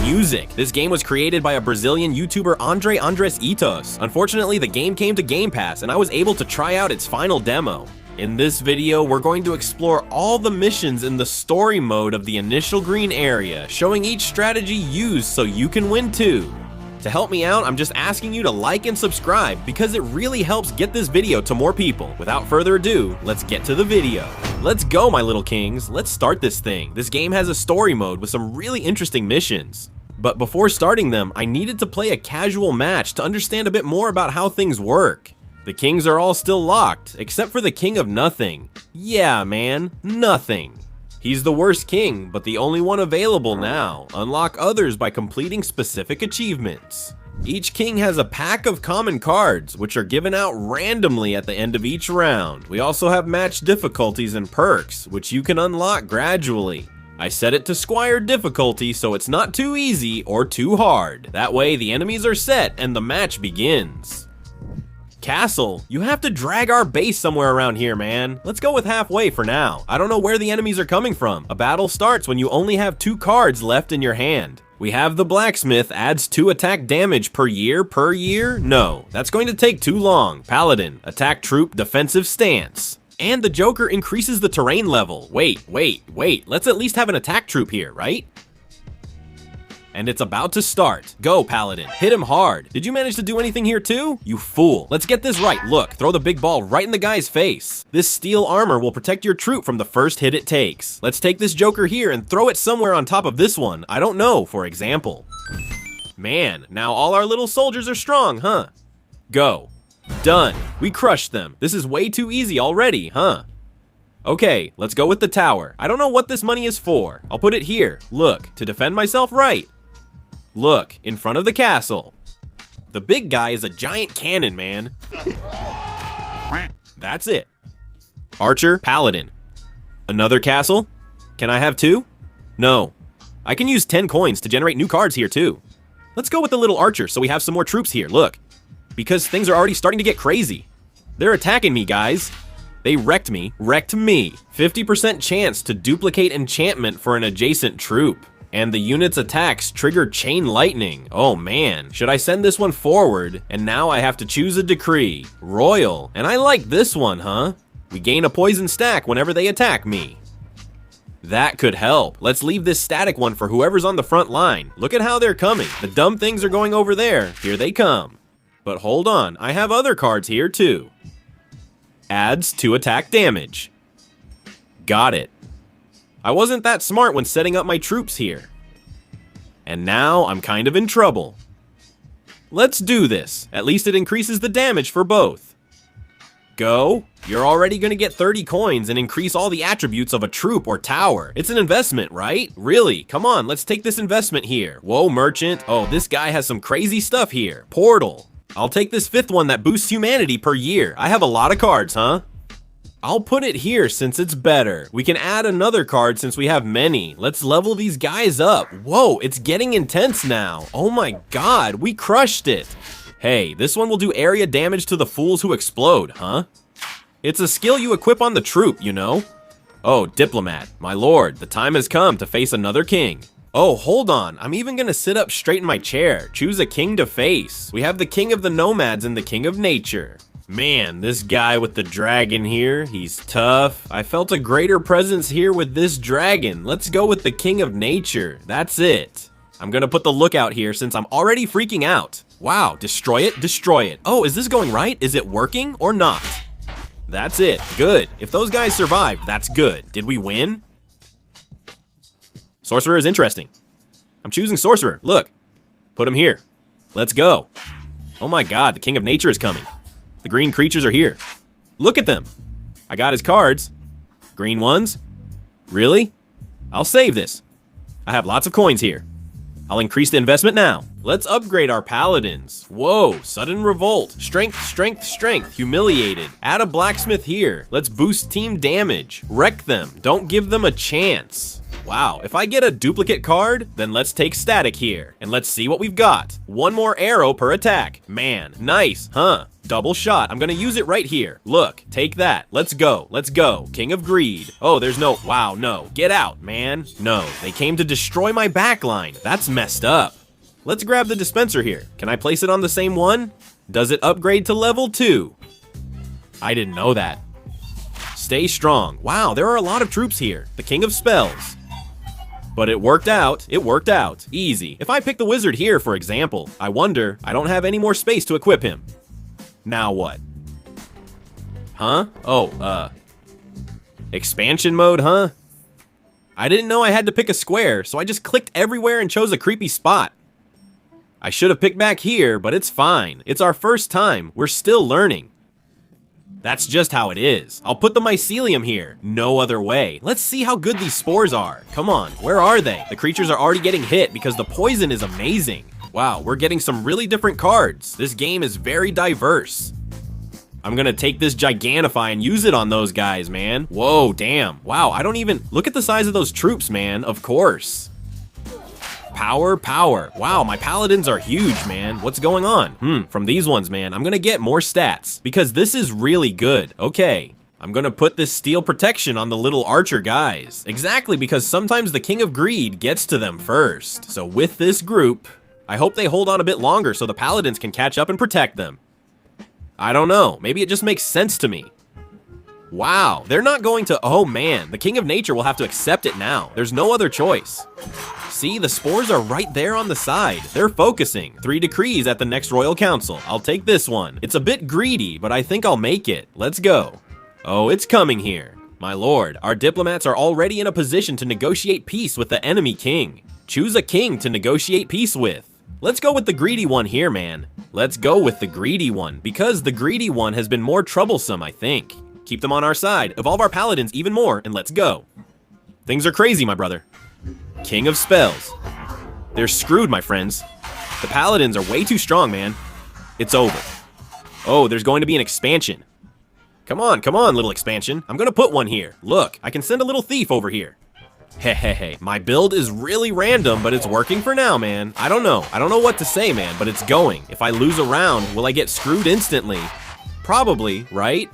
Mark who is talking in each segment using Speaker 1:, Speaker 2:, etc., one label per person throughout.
Speaker 1: music. This game was created by a Brazilian YouTuber Andres Itos. Unfortunately, the game came to Game Pass and I was able to try out its final demo. In this video, we're going to explore all the missions in the story mode of the initial green area, showing each strategy used so you can win too. To help me out, I'm just asking you to like and subscribe because it really helps get this video to more people. Without further ado, let's get to the video. Let's go, my little kings. Let's start this thing. This game has a story mode with some really interesting missions. But before starting them, I needed to play a casual match to understand a bit more about how things work. The kings are all still locked, except for the king of nothing. Yeah, man, nothing. He's the worst king, but the only one available now. Unlock others by completing specific achievements. Each king has a pack of common cards, which are given out randomly at the end of each round. We also have match difficulties and perks, which you can unlock gradually. I set it to Squire difficulty so it's not too easy or too hard. That way the enemies are set and the match begins. Castle, you have to drag our base somewhere around here, man. Let's go with halfway for now. I don't know where the enemies are coming from. A battle starts when you only have 2 cards left in your hand. We have the blacksmith adds 2 attack damage per year? No, that's going to take too long. Paladin, attack troop, defensive stance. And the Joker increases the terrain level. Wait, let's at least have an attack troop here, right? And it's about to start. Go, Paladin. Hit him hard. Did you manage to do anything here too? You fool. Let's get this right. Look, throw the big ball right in the guy's face. This steel armor will protect your troop from the first hit it takes. Let's take this Joker here and throw it somewhere on top of this one. I don't know, for example. Man, now all our little soldiers are strong, huh? Go. Done. We crushed them. This is way too easy already, huh? Okay, let's go with the tower. I don't know what this money is for. I'll put it here. Look, to defend myself right. Look, in front of the castle. The big guy is a giant cannon, man. That's it. Archer, Paladin. Another castle? Can I have 2? No. I can use 10 coins to generate new cards here too. Let's go with the little archer so we have some more troops here, look. Because things are already starting to get crazy. They're attacking me, guys. They wrecked me. 50% chance to duplicate enchantment for an adjacent troop. And the unit's attacks trigger chain lightning. Oh man, should I send this one forward? And now I have to choose a decree. Royal, and I like this one, huh? We gain a poison stack whenever they attack me. That could help. Let's leave this static one for whoever's on the front line. Look at how they're coming. The dumb things are going over there. Here they come. But hold on, I have other cards here too. Adds 2 attack damage. Got it. I wasn't that smart when setting up my troops here. And now I'm kind of in trouble. Let's do this. At least it increases the damage for both. Go. You're already gonna get 30 coins and increase all the attributes of a troop or tower. It's an investment, right? Really? Come on, let's take this investment here. Whoa, merchant. Oh, this guy has some crazy stuff here. Portal. I'll take this 5th one that boosts humanity per year. I have a lot of cards, huh? I'll put it here since it's better. We can add another card since we have many. Let's level these guys up. Whoa, it's getting intense now. Oh my god, we crushed it. Hey, this one will do area damage to the fools who explode, huh? It's a skill you equip on the troop, you know? Oh, diplomat. My lord, the time has come to face another king. Oh, hold on. I'm even gonna sit up straight in my chair. Choose a king to face. We have the king of the nomads and the king of nature. Man, this guy with the dragon here, he's tough. I felt a greater presence here with this dragon. Let's go with the king of nature. That's it. I'm gonna put the lookout here since I'm already freaking out. Wow, destroy it, destroy it. Oh, is this going right? Is it working or not? That's it, good. If those guys survive, that's good. Did we win? Sorcerer is interesting. I'm choosing sorcerer, look. Put him here. Let's go. Oh my god, the king of nature is coming. The green creatures are here. Look at them. I got his cards. Green ones? Really? I'll save this. I have lots of coins here. I'll increase the investment now. Let's upgrade our paladins. Whoa, sudden revolt. Strength, strength, strength. Humiliated. Add a blacksmith here. Let's boost team damage. Wreck them. Don't give them a chance. Wow, if I get a duplicate card, then let's take static here, and let's see what we've got. One more arrow per attack. Man, nice, huh? Double shot. I'm gonna use it right here. Look, take that. Let's go. Let's go. King of Greed. Oh, there's no... Wow, no. Get out, man. No, they came to destroy my backline. That's messed up. Let's grab the dispenser here. Can I place it on the same one? Does it upgrade to level 2? I didn't know that. Stay strong. Wow, there are a lot of troops here. The King of Spells. But it worked out. It worked out. Easy. If I pick the wizard here, for example, I wonder, I don't have any more space to equip him. Now what? Huh? Oh, expansion mode, huh? I didn't know I had to pick a square, so I just clicked everywhere and chose a creepy spot. I should have picked back here, but it's fine. It's our first time. We're still learning. That's just how it is. I'll put the mycelium here. No other way. Let's see how good these spores are. Come on, where are they? The creatures are already getting hit because the poison is amazing. Wow, we're getting some really different cards. This game is very diverse. I'm gonna take this Gigantify and use it on those guys, man. Whoa, damn. Wow, I don't even... Look at the size of those troops, man. Of course. Power, power. Wow, my paladins are huge, man. What's going on? From these ones, man, I'm gonna get more stats because this is really good. Okay, I'm gonna put this steel protection on the little archer guys. Exactly, because sometimes the King of Greed gets to them first. So with this group, I hope they hold on a bit longer so the paladins can catch up and protect them. I don't know, maybe it just makes sense to me. Wow, they're not going to... Oh man, the King of Nature will have to accept it now. There's no other choice. See, the spores are right there on the side. They're focusing. 3 decrees at the next Royal Council. I'll take this one. It's a bit greedy, but I think I'll make it. Let's go. Oh, it's coming here. My lord, our diplomats are already in a position to negotiate peace with the enemy king. Choose a king to negotiate peace with. Let's go with the greedy one here, man. Let's go with the greedy one, because the greedy one has been more troublesome, I think. Keep them on our side, evolve our paladins even more, and let's go. Things are crazy, my brother. King of Spells. They're screwed, my friends. The paladins are way too strong, man. It's over. Oh, there's going to be an expansion. Come on, little expansion. I'm gonna put one here. Look, I can send a little thief over here. Hey, my build is really random, but it's working for now, man. I don't know what to say, man, but it's going. If I lose a round, will I get screwed instantly? Probably, right?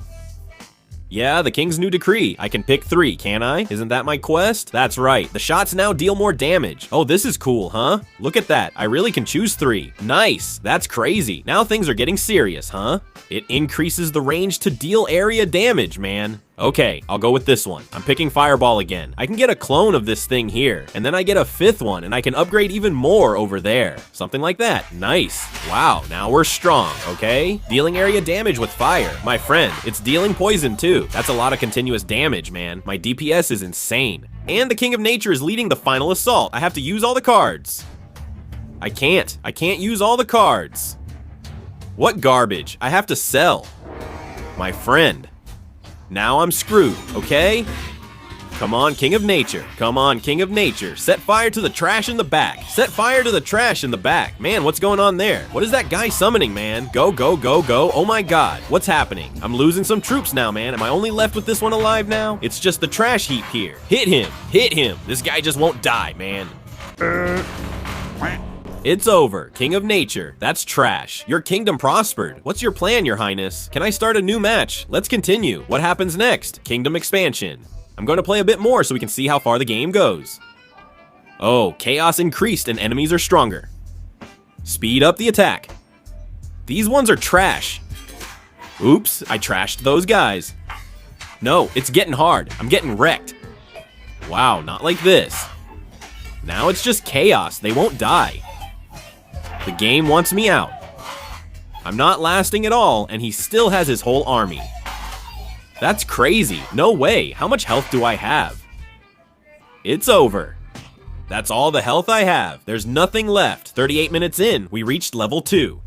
Speaker 1: Yeah, the King's New Decree. I can pick 3, can I? Isn't that my quest? That's right. The shots now deal more damage. Oh, this is cool, huh? Look at that. I really can choose 3. Nice. That's crazy. Now things are getting serious, huh? It increases the range to deal area damage, man. Okay, I'll go with this one. I'm picking Fireball again. I can get a clone of this thing here, and then I get a 5th one, and I can upgrade even more over there. Something like that. Nice. Wow, now we're strong, okay? Dealing area damage with fire. My friend, it's dealing poison too. That's a lot of continuous damage, man. My DPS is insane. And the King of Nature is leading the final assault. I have to use all the cards. I can't use all the cards. What garbage? I have to sell. My friend. Now I'm screwed, okay? Come on, King of Nature. Come on, King of Nature. Set fire to the trash in the back. Set fire to the trash in the back. Man, what's going on there? What is that guy summoning, man? Go, go, go, go. Oh my god. What's happening? I'm losing some troops now, man. Am I only left with this one alive now? It's just the trash heap here. Hit him. Hit him. This guy just won't die, man. It's over. King of Nature. That's trash. Your kingdom prospered. What's your plan, your highness? Can I start a new match? Let's continue. What happens next? Kingdom expansion. I'm going to play a bit more so we can see how far the game goes. Oh, chaos increased and enemies are stronger. Speed up the attack. These ones are trash. Oops, I trashed those guys. No, it's getting hard. I'm getting wrecked. Wow, not like this. Now it's just chaos. They won't die. The game wants me out. I'm not lasting at all, and he still has his whole army. That's crazy. No way. How much health do I have? It's over. That's all the health I have. There's nothing left. 38 minutes in, we reached level 2.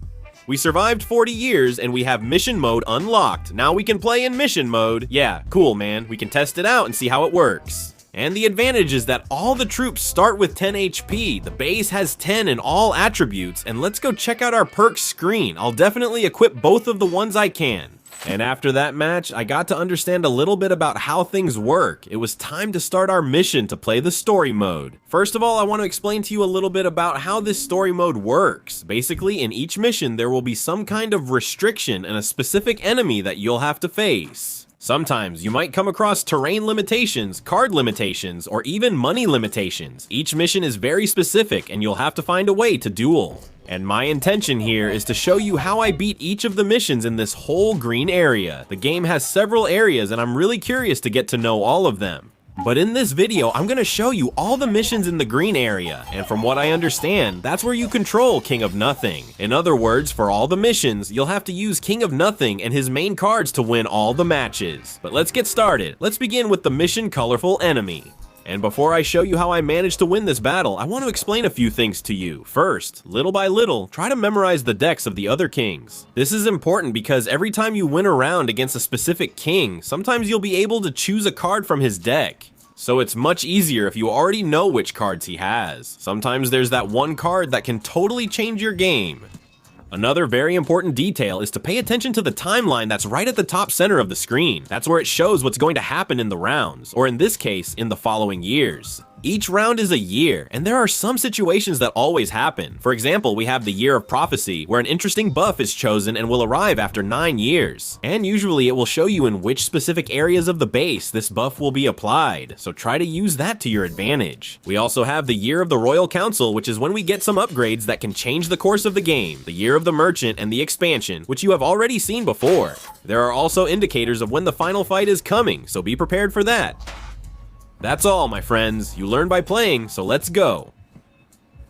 Speaker 1: We survived 40 years, and we have mission mode unlocked. Now we can play in mission mode. Yeah, cool, man. We can test it out and see how it works. And the advantage is that all the troops start with 10 HP. The base has 10 in all attributes, and let's go check out our perks screen. I'll definitely equip both of the ones I can. And after that match, I got to understand a little bit about how things work. It was time to start our mission to play the story mode. First of all, I want to explain to you a little bit about how this story mode works. Basically, in each mission, there will be some kind of restriction and a specific enemy that you'll have to face. Sometimes you might come across terrain limitations, card limitations, or even money limitations. Each mission is very specific and you'll have to find a way to duel. And my intention here is to show you how I beat each of the missions in this whole green area. The game has several areas and I'm really curious to get to know all of them. But in this video, I'm going to show you all the missions in the green area, and from what I understand, that's where you control King of Nothing. In other words, for all the missions, you'll have to use King of Nothing and his main cards to win all the matches. But let's get started. Let's begin with the mission Colorful Enemy. And before I show you how I managed to win this battle, I want to explain a few things to you. First, little by little, try to memorize the decks of the other kings. This is important because every time you win a round against a specific king, sometimes you'll be able to choose a card from his deck. So it's much easier if you already know which cards he has. Sometimes there's that one card that can totally change your game. Another very important detail is to pay attention to the timeline that's right at the top center of the screen. That's where it shows what's going to happen in the rounds, or in this case, in the following years. Each round is a year, and there are some situations that always happen. For example, we have the Year of Prophecy, where an interesting buff is chosen and will arrive after 9 years. And usually it will show you in which specific areas of the base this buff will be applied, so try to use that to your advantage. We also have the Year of the Royal Council, which is when we get some upgrades that can change the course of the game, the Year of the Merchant, and the Expansion, which you have already seen before. There are also indicators of when the final fight is coming, so be prepared for that. That's all, my friends. You learn by playing, so let's go.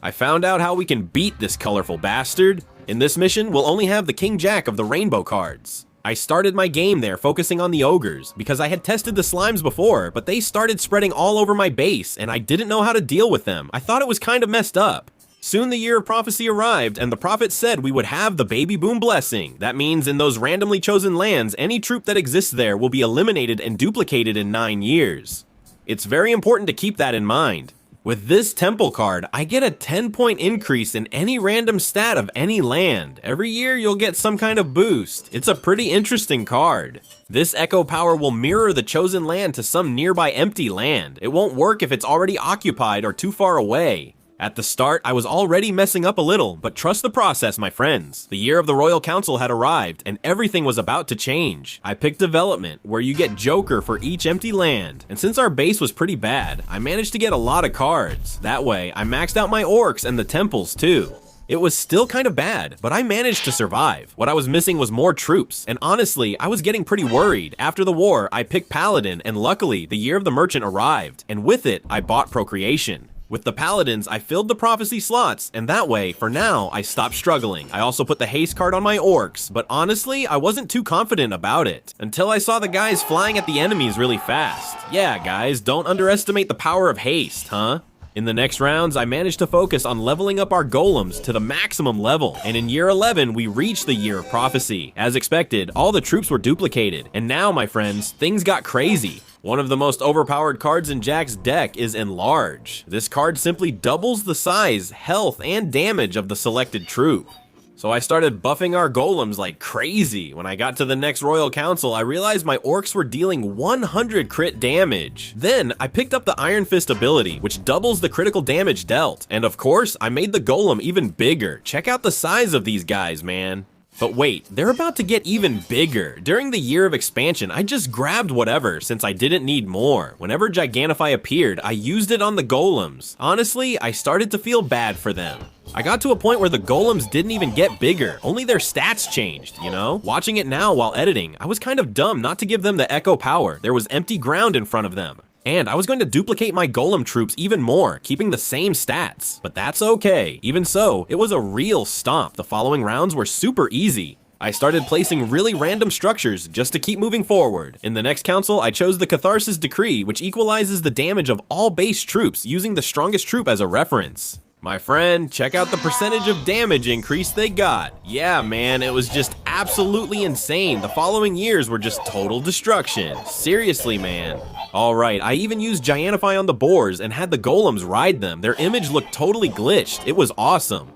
Speaker 1: I found out how we can beat this colorful bastard. In this mission, we'll only have the King Jack of the rainbow cards. I started my game there focusing on the ogres, because I had tested the slimes before, but they started spreading all over my base, and I didn't know how to deal with them. I thought it was kind of messed up. Soon the Year of Prophecy arrived, and the prophet said we would have the Baby Boom Blessing. That means in those randomly chosen lands, any troop that exists there will be eliminated and duplicated in 9 years. It's very important to keep that in mind. With this temple card, I get a 10-point increase in any random stat of any land. Every year you'll get some kind of boost. It's a pretty interesting card. This echo power will mirror the chosen land to some nearby empty land. It won't work if it's already occupied or too far away. At the start, I was already messing up a little, but trust the process, my friends. The Year of the Royal Council had arrived, and everything was about to change. I picked Development, where you get Joker for each empty land, and since our base was pretty bad, I managed to get a lot of cards. That way, I maxed out my orcs and the temples too. It was still kind of bad, but I managed to survive. What I was missing was more troops, and honestly, I was getting pretty worried. After the war, I picked Paladin, and luckily, the Year of the Merchant arrived, and with it, I bought Procreation. With the Paladins, I filled the prophecy slots, and that way, for now, I stopped struggling. I also put the haste card on my orcs, but honestly, I wasn't too confident about it, until I saw the guys flying at the enemies really fast. Yeah, guys, don't underestimate the power of haste, huh? In the next rounds, I managed to focus on leveling up our golems to the maximum level, and in year 11, we reached the Year of Prophecy. As expected, all the troops were duplicated, and now, my friends, things got crazy. One of the most overpowered cards in Jack's deck is Enlarge. This card simply doubles the size, health, and damage of the selected troop. So I started buffing our golems like crazy. When I got to the next Royal Council, I realized my orcs were dealing 100 crit damage. Then I picked up the Iron Fist ability, which doubles the critical damage dealt. And of course, I made the golem even bigger. Check out the size of these guys, man. But wait, they're about to get even bigger. During the Year of Expansion, I just grabbed whatever since I didn't need more. Whenever Gigantify appeared, I used it on the golems. Honestly, I started to feel bad for them. I got to a point where the golems didn't even get bigger, only their stats changed, you know? Watching it now while editing, I was kind of dumb not to give them the echo power. There was empty ground in front of them. And I was going to duplicate my golem troops even more, keeping the same stats. But that's okay. Even so, it was a real stomp. The following rounds were super easy. I started placing really random structures just to keep moving forward. In the next council, I chose the Catharsis Decree, which equalizes the damage of all base troops, using the strongest troop as a reference. My friend, check out the percentage of damage increase they got. Yeah, man, it was just absolutely insane. The following years were just total destruction. Seriously, man. Alright, I even used Gigantify on the boars and had the golems ride them. Their image looked totally glitched. It was awesome.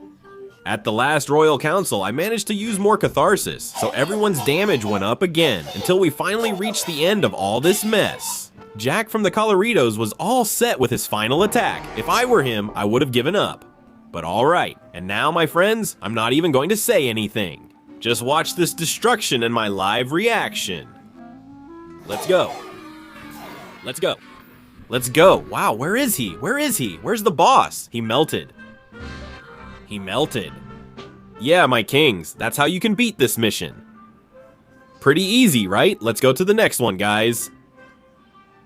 Speaker 1: At the last Royal Council, I managed to use more catharsis, so everyone's damage went up again, until we finally reached the end of all this mess. Jack from the Coloritos was all set with his final attack. If I were him, I would have given up. But alright, and now my friends, I'm not even going to say anything. Just watch this destruction and my live reaction. Let's go. Let's go. Let's go. Wow, where is he? Where is he? Where's the boss? He melted. He melted. Yeah, my kings, that's how you can beat this mission. Pretty easy, right? Let's go to the next one, guys.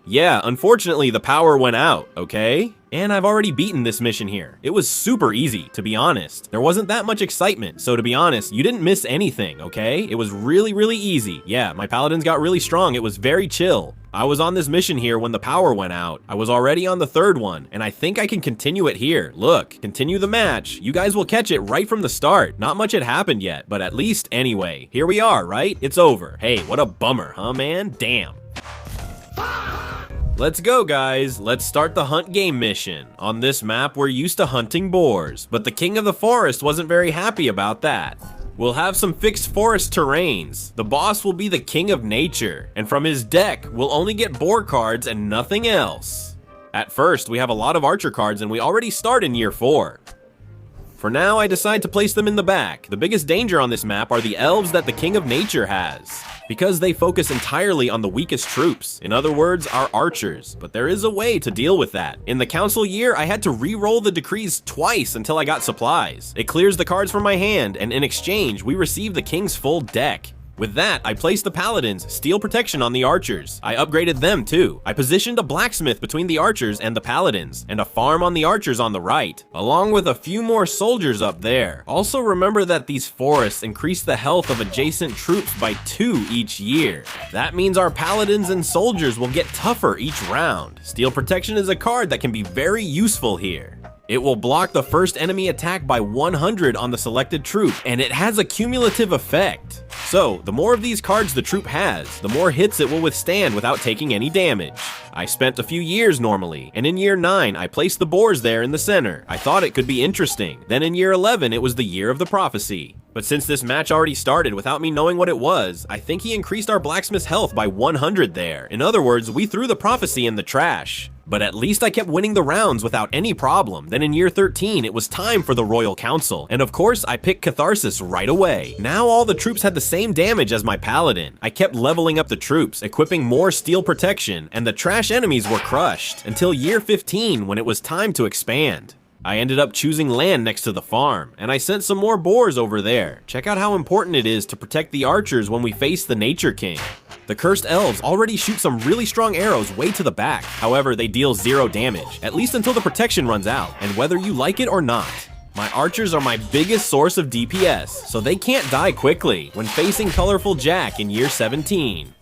Speaker 1: Yeah, unfortunately the power went out, okay? And I've already beaten this mission here. It was super easy, to be honest. There wasn't that much excitement, so to be honest, you didn't miss anything, okay? It was really, really easy. Yeah, my paladins got really strong. It was very chill. I was on this mission here when the power went out. I was already on the third one, and I think I can continue it here. Look, continue the match. You guys will catch it right from the start. Not much had happened yet, but at least anyway. Here we are, right? It's over. Hey, what a bummer, huh, man? Damn. Let's go, guys. Let's start the hunt game mission. On this map, we're used to hunting boars, but the king of the forest wasn't very happy about that. We'll have some fixed forest terrains. The boss will be the king of nature, and from his deck, we'll only get boar cards and nothing else. At first, we have a lot of archer cards, and we already start in year 4. For now, I decide to place them in the back. The biggest danger on this map are the elves that the king of nature has, because they focus entirely on the weakest troops, in other words, our archers, but there is a way to deal with that. In the council year, I had to re-roll the decrees twice until I got supplies. It clears the cards from my hand, and in exchange, we receive the king's full deck. With that, I placed the paladins, steel protection on the archers. I upgraded them too. I positioned a blacksmith between the archers and the paladins, and a farm on the archers on the right, along with a few more soldiers up there. Also remember that these forests increase the health of adjacent troops by 2 each year. That means our paladins and soldiers will get tougher each round. Steel protection is a card that can be very useful here. It will block the first enemy attack by 100 on the selected troop, and it has a cumulative effect. So, the more of these cards the troop has, the more hits it will withstand without taking any damage. I spent a few years normally, and in year 9, I placed the boars there in the center. I thought it could be interesting. Then in year 11, it was the year of the prophecy. But since this match already started without me knowing what it was, I think he increased our blacksmith's health by 100 there. In other words, we threw the prophecy in the trash. But at least I kept winning the rounds without any problem. Then in year 13, it was time for the Royal Council. And of course, I picked Catharsis right away. Now all the troops had the same damage as my paladin. I kept leveling up the troops, equipping more steel protection, and the trash enemies were crushed. Until year 15, when it was time to expand. I ended up choosing land next to the farm, and I sent some more boars over there. Check out how important it is to protect the archers when we face the Nature King. The cursed elves already shoot some really strong arrows way to the back. However, they deal 0 damage, at least until the protection runs out, and whether you like it or not. My archers are my biggest source of DPS, so they can't die quickly when facing Colorful Jack in year 17.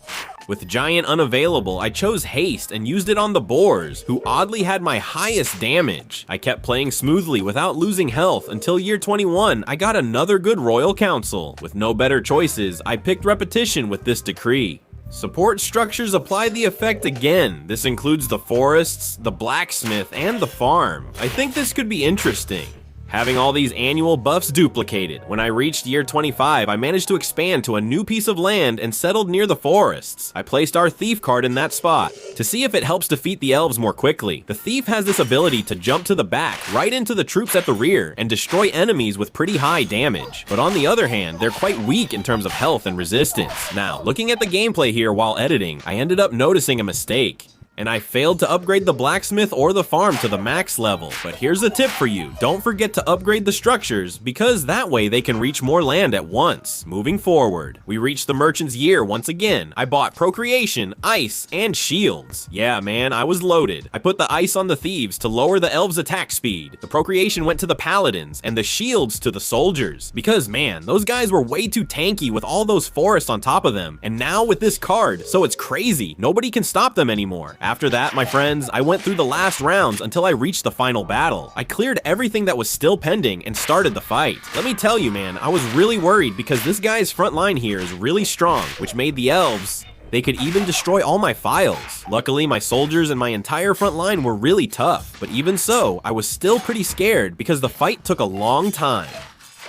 Speaker 1: With Giant unavailable, I chose Haste and used it on the boars, who oddly had my highest damage. I kept playing smoothly without losing health until year 21, I got another good Royal Council. With no better choices, I picked Repetition with this decree. Support structures apply the effect again. This includes the forests, the blacksmith, and the farm. I think this could be interesting. Having all these annual buffs duplicated. When I reached year 25, I managed to expand to a new piece of land and settled near the forests. I placed our thief card in that spot to see if it helps defeat the elves more quickly. The thief has this ability to jump to the back, right into the troops at the rear, and destroy enemies with pretty high damage. But on the other hand, they're quite weak in terms of health and resistance. Now, looking at the gameplay here while editing, I ended up noticing a mistake. And I failed to upgrade the blacksmith or the farm to the max level. But here's a tip for you, don't forget to upgrade the structures, because that way they can reach more land at once. Moving forward, we reached the merchant's year once again. I bought procreation, ice, and shields. Yeah man, I was loaded. I put the ice on the thieves to lower the elves' attack speed. The procreation went to the paladins, and the shields to the soldiers. Because man, those guys were way too tanky with all those forests on top of them. And now with this card, so it's crazy. Nobody can stop them anymore. After that, my friends, I went through the last rounds until I reached the final battle. I cleared everything that was still pending and started the fight. Let me tell you, man, I was really worried because this guy's front line here is really strong, which made the elves, they could even destroy all my files. Luckily, my soldiers and my entire front line were really tough, but even so, I was still pretty scared because the fight took a long time.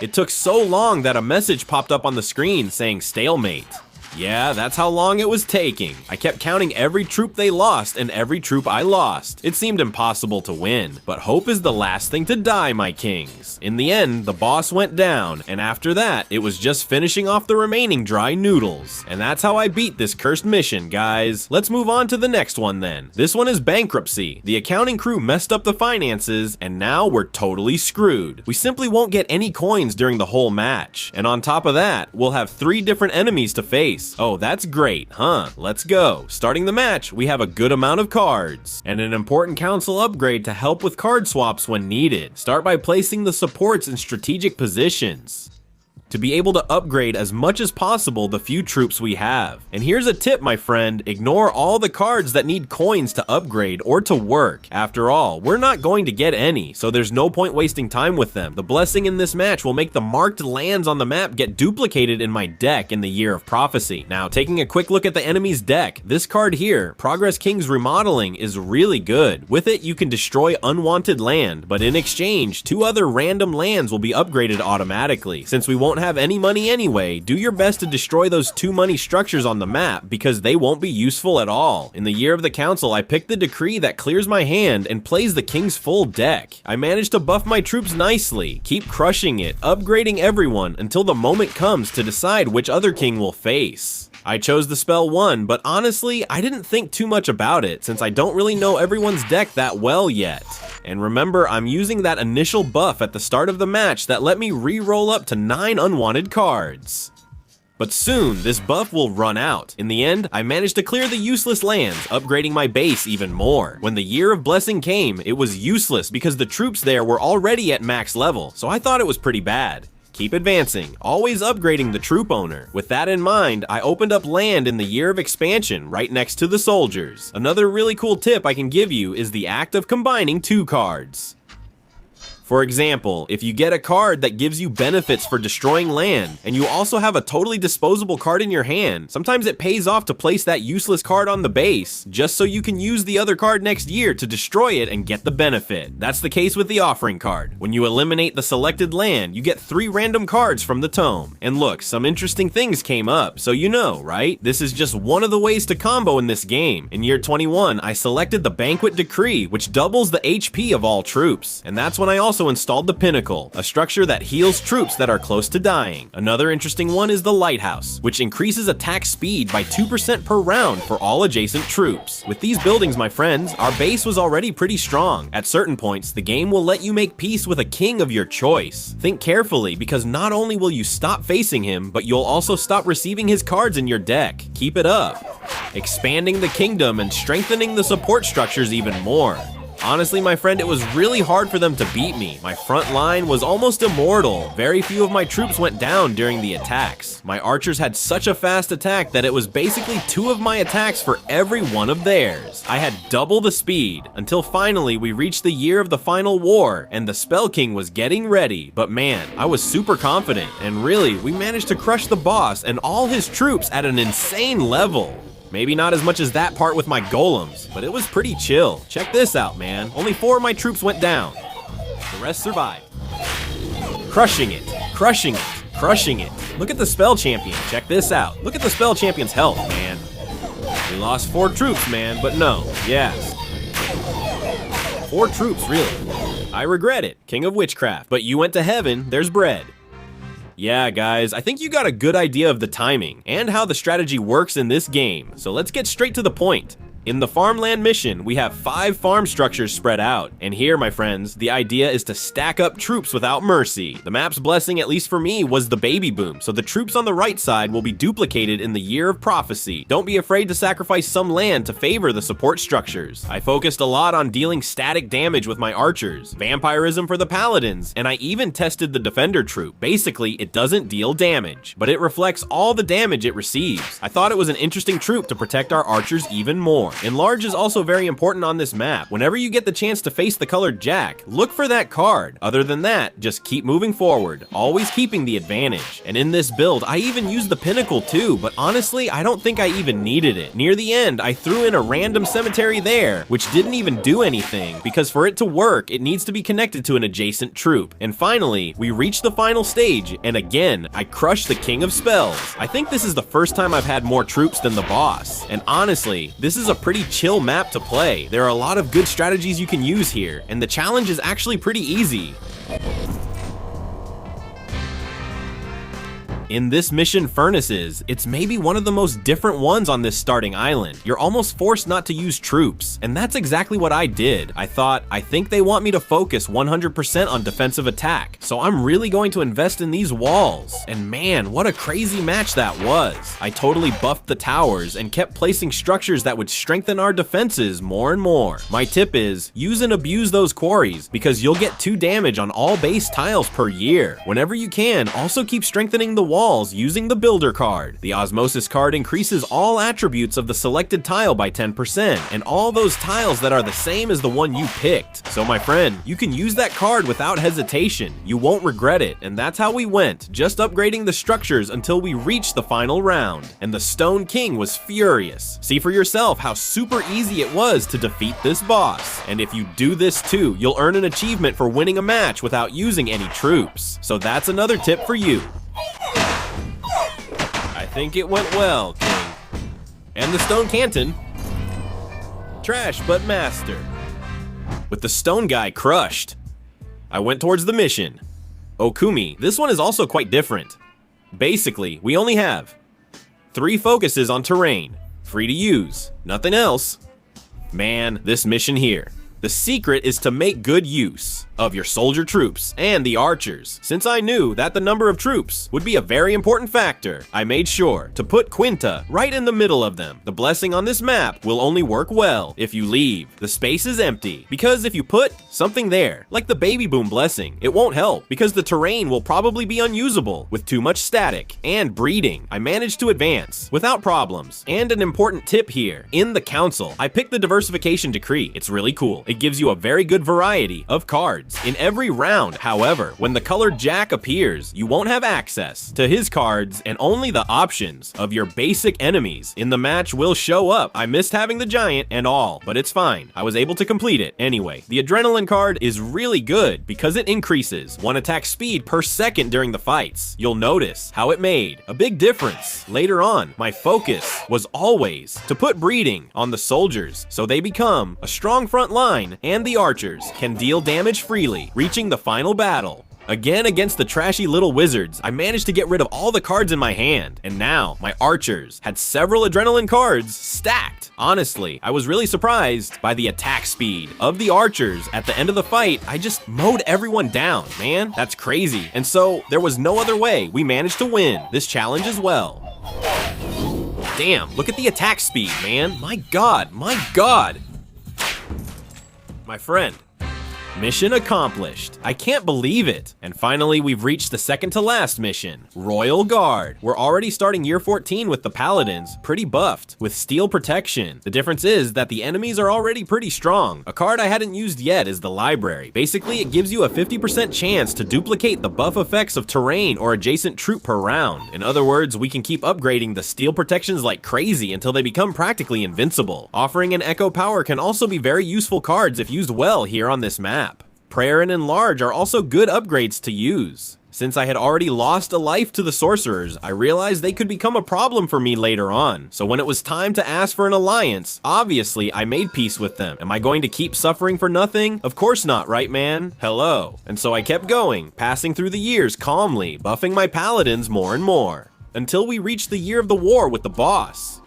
Speaker 1: It took so long that a message popped up on the screen saying stalemate. Yeah, that's how long it was taking. I kept counting every troop they lost and every troop I lost. It seemed impossible to win, but hope is the last thing to die, my kings. In the end, the boss went down, and after that, it was just finishing off the remaining dry noodles. And that's how I beat this cursed mission, guys. Let's move on to the next one then. This one is bankruptcy. The accounting crew messed up the finances, and now we're totally screwed. We simply won't get any coins during the whole match. And on top of that, we'll have 3 different enemies to face. Oh, that's great, huh? Let's go. Starting the match, we have a good amount of cards, and an important council upgrade to help with card swaps when needed. Start by placing the supports in strategic positions to be able to upgrade as much as possible the few troops we have. And here's a tip, my friend, ignore all the cards that need coins to upgrade or to work. After all, we're not going to get any, so there's no point wasting time with them. The blessing in this match will make the marked lands on the map get duplicated in my deck in the Year of Prophecy. Now, taking a quick look at the enemy's deck, this card here, Progress King's Remodeling, is really good. With it, you can destroy unwanted land, but in exchange, 2 other random lands will be upgraded automatically. Since we won't have any money anyway, do your best to destroy those 2 money structures on the map because they won't be useful at all. In the Year of the Council, I picked the decree that clears my hand and plays the king's full deck. I managed to buff my troops nicely, keep crushing it, upgrading everyone until the moment comes to decide which other king we'll face. I chose the spell 1, but honestly, I didn't think too much about it since I don't really know everyone's deck that well yet. And remember, I'm using that initial buff at the start of the match that let me re-roll up to 9 unwanted cards. But soon, this buff will run out. In the end, I managed to clear the useless lands, upgrading my base even more. When the Year of Blessing came, it was useless because the troops there were already at max level, so I thought it was pretty bad. Keep advancing, always upgrading the troop owner. With that in mind, I opened up land in the Year of Expansion right next to the soldiers. Another really cool tip I can give you is the act of combining 2 cards. For example, if you get a card that gives you benefits for destroying land, and you also have a totally disposable card in your hand, sometimes it pays off to place that useless card on the base, just so you can use the other card next year to destroy it and get the benefit. That's the case with the offering card. When you eliminate the selected land, you get 3 random cards from the tome. And look, some interesting things came up, so you know, right? This is just one of the ways to combo in this game. In year 21, I selected the Banquet Decree, which doubles the HP of all troops, and that's when I also installed the Pinnacle, a structure that heals troops that are close to dying. Another interesting one is the Lighthouse, which increases attack speed by 2% per round for all adjacent troops. With these buildings, my friends, our base was already pretty strong. At certain points, the game will let you make peace with a king of your choice. Think carefully, because not only will you stop facing him, but you'll also stop receiving his cards in your deck. Keep it up. Expanding the kingdom and strengthening the support structures even more. Honestly, my friend, it was really hard for them to beat me. My front line was almost immortal. Very few of my troops went down during the attacks. My archers had such a fast attack that it was basically 2 of my attacks for every one of theirs. I had double the speed, until finally we reached the year of the final war, and the Spell King was getting ready. But man, I was super confident, and really, we managed to crush the boss and all his troops at an insane level. Maybe not as much as that part with my golems, but it was pretty chill. Check this out, man. Only 4 of my troops went down. The rest survived. Crushing it, crushing it, crushing it. Look at the Spell Champion. Check this out. Look at the Spell Champion's health, man. We lost 4 troops, man, but no, yes. 4 troops, really. I regret it, King of Witchcraft, but you went to heaven, there's bread. Yeah, guys, I think you got a good idea of the timing and how the strategy works in this game, so let's get straight to the point. In the farmland mission, we have 5 farm structures spread out, and here, my friends, the idea is to stack up troops without mercy. The map's blessing, at least for me, was the baby boom, so the troops on the right side will be duplicated in the Year of Prophecy. Don't be afraid to sacrifice some land to favor the support structures. I focused a lot on dealing static damage with my archers, vampirism for the paladins, and I even tested the defender troop. Basically, it doesn't deal damage, but it reflects all the damage it receives. I thought it was an interesting troop to protect our archers even more. more. Enlarge is also very important on this map. Whenever you get the chance to face the colored jack, look for that card. Other than that, just keep moving forward, always keeping the advantage. And in this build, I even used the pinnacle too, but honestly, I don't think I even needed it. Near the end, I threw in a random cemetery there, which didn't even do anything, because for it to work, it needs to be connected to an adjacent troop. And finally, we reached the final stage, and again, I crushed the King of Spells. I think this is the first time I've had more troops than the boss. And honestly, this is a pretty chill map to play. There are a lot of good strategies you can use here, and the challenge is actually pretty easy. In this mission, Furnaces, it's maybe one of the most different ones on this starting island. You're almost forced not to use troops, and that's exactly what I did. I think they want me to focus 100% on defensive attack, so I'm really going to invest in these walls. And man, what a crazy match that was. I totally buffed the towers and kept placing structures that would strengthen our defenses more and more. My tip is, use and abuse those quarries, because you'll get 2 damage on all base tiles per year. Whenever you can, also keep strengthening the walls using the builder card. The osmosis card increases all attributes of the selected tile by 10%, and all those tiles that are the same as the one you picked. So my friend, you can use that card without hesitation. You won't regret it, and that's how we went, just upgrading the structures until we reached the final round. And the Stone King was furious. See for yourself how super easy it was to defeat this boss. And if you do this too, you'll earn an achievement for winning a match without using any troops. So that's another tip for you. I think it went well, King. And the Stone Canton. Trash but master. With the Stone Guy crushed, I went towards the mission. Okumi, this one is also quite different. Basically, we only have 3 focuses on terrain, free to use, nothing else. Man, this mission here. The secret is to make good use of your soldier troops and the archers. Since I knew that the number of troops would be a very important factor, I made sure to put Quinta right in the middle of them. The blessing on this map will only work well if you leave the spaces empty, because if you put something there, like the baby boom blessing, it won't help because the terrain will probably be unusable with too much static and breeding. I managed to advance without problems. And an important tip here, in the council, I picked the diversification decree. It's really cool. It gives you a very good variety of cards in every round. However, when the colored jack appears, you won't have access to his cards, and only the options of your basic enemies in the match will show up. I missed having the giant and all, but it's fine. I was able to complete it anyway. The adrenaline card is really good because it increases 1 attack speed per second during the fights. You'll notice how it made a big difference later on. My focus was always to put breeding on the soldiers so they become a strong front line, and the archers can deal damage freely, reaching the final battle. Again, against the trashy little wizards, I managed to get rid of all the cards in my hand, and now my archers had several adrenaline cards stacked. Honestly, I was really surprised by the attack speed of the archers. At the end of the fight, I just mowed everyone down, man. That's crazy. And so there was no other way. We managed to win this challenge as well. Damn, look at the attack speed, man. My God, my God. My friend. Mission accomplished. I can't believe it. And finally, we've reached the second to last mission, Royal Guard. We're already starting year 14 with the Paladins, pretty buffed, with steel protection. The difference is that the enemies are already pretty strong. A card I hadn't used yet is the Library. Basically, it gives you a 50% chance to duplicate the buff effects of terrain or adjacent troop per round. In other words, we can keep upgrading the steel protections like crazy until they become practically invincible. Offering an Echo Power can also be very useful cards if used well here on this map. Prayer and Enlarge are also good upgrades to use. Since I had already lost a life to the sorcerers, I realized they could become a problem for me later on. So when it was time to ask for an alliance, obviously I made peace with them. Am I going to keep suffering for nothing? Of course not, right man? Hello. And so I kept going, passing through the years calmly, buffing my paladins more and more, until we reached the year of the war with the boss.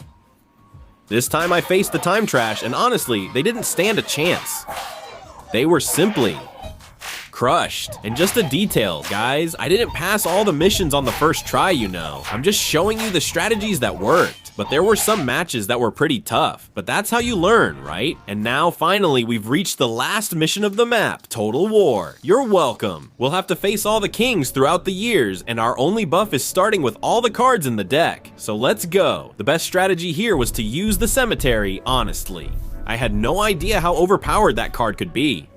Speaker 1: This time I faced the time trash, and honestly, they didn't stand a chance. They were simply crushed. And just a detail, guys, I didn't pass all the missions on the first try, you know. I'm just showing you the strategies that worked. but there were some matches that were pretty tough. But that's how you learn, right? And now finally we've reached the last mission of the map, Total War. You're welcome. We'll have to face all the kings throughout the years, and our only buff is starting with all the cards in the deck. So let's go. The best strategy here was to use the cemetery, honestly. I had no idea how overpowered that card could be.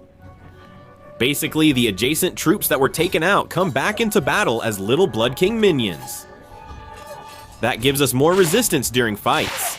Speaker 1: Basically, the adjacent troops that were taken out come back into battle as little Blood King minions. That gives us more resistance during fights.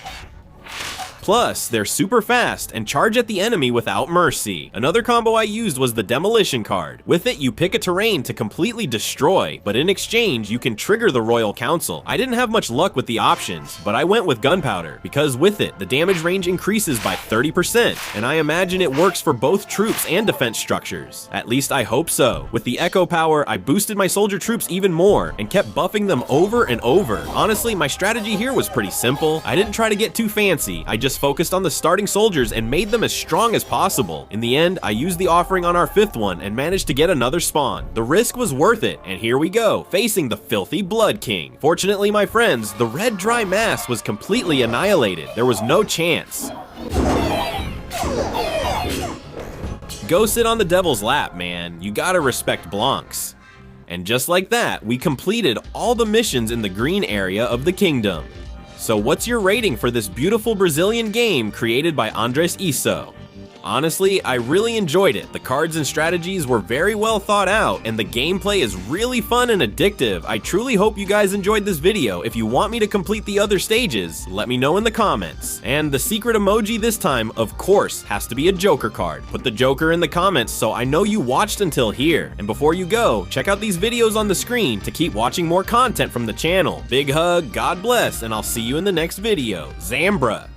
Speaker 1: Plus, they're super fast and charge at the enemy without mercy. Another combo I used was the Demolition card. With it, you pick a terrain to completely destroy, but in exchange, you can trigger the Royal Council. I didn't have much luck with the options, but I went with Gunpowder, because with it, the damage range increases by 30%, and I imagine it works for both troops and defense structures. At least I hope so. With the Echo Power, I boosted my soldier troops even more, and kept buffing them over and over. Honestly, my strategy here was pretty simple. I didn't try to get too fancy, I just focused on the starting soldiers and made them as strong as possible. In the end, I used the offering on our 5th one and managed to get another spawn. The risk was worth it, and here we go, facing the filthy Blood King. Fortunately, my friends, the red dry mass was completely annihilated. There was no chance. Go sit on the devil's lap, man. You gotta respect Blancs. And just like that, we completed all the missions in the green area of the kingdom. So what's your rating for this beautiful Brazilian game created by Andres Isso? Honestly, I really enjoyed it. The cards and strategies were very well thought out, and the gameplay is really fun and addictive. I truly hope you guys enjoyed this video. If you want me to complete the other stages, let me know in the comments. And the secret emoji this time, of course, has to be a Joker card. Put the Joker in the comments so I know you watched until here. And before you go, check out these videos on the screen to keep watching more content from the channel. Big hug, God bless, and I'll see you in the next video. Zambra!